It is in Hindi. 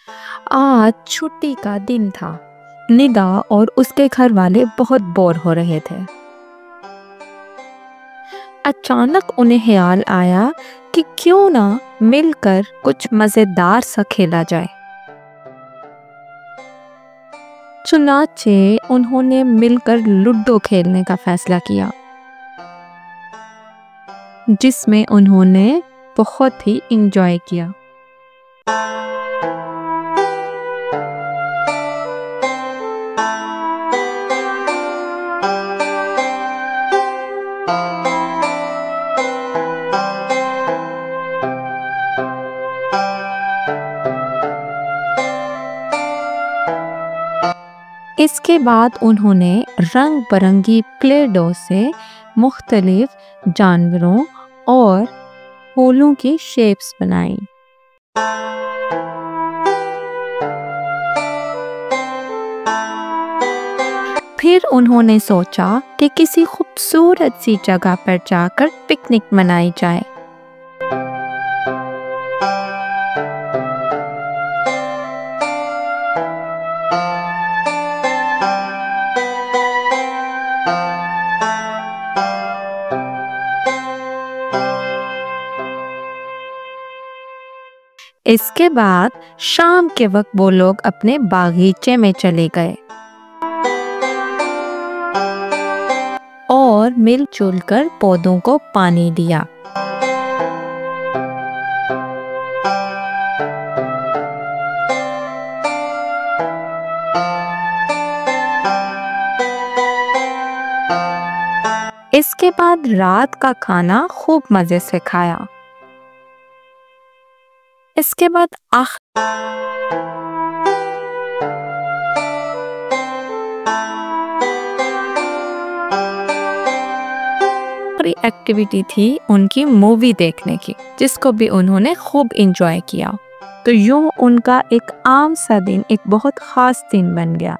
आज छुट्टी का दिन था। निदा और उसके घर वाले बहुत बोर हो रहे थे। अचानक उन्हें ख्याल आया कि क्यों ना मिलकर कुछ मजेदार सा खेला जाए। चुनाचे उन्होंने मिलकर लूडो खेलने का फैसला किया, जिसमें उन्होंने बहुत ही इंजॉय किया। इसके बाद उन्होंने रंग बिरंगी प्ले डो से मुख्तलिफ जानवरों और फूलों की शेप्स बनाई। फिर उन्होंने सोचा कि किसी खूबसूरत सी जगह पर जाकर पिकनिक मनाई जाए। इसके बाद शाम के वक्त वो लोग अपने बागीचे में चले गए और मिलजुल कर पौधों को पानी दिया। इसके बाद रात का खाना खूब मजे से खाया। इसके बाद आखिरी एक्टिविटी थी उनकी मूवी देखने की, जिसको भी उन्होंने खूब एंजॉय किया। तो यूं उनका एक आम सा दिन एक बहुत खास दिन बन गया।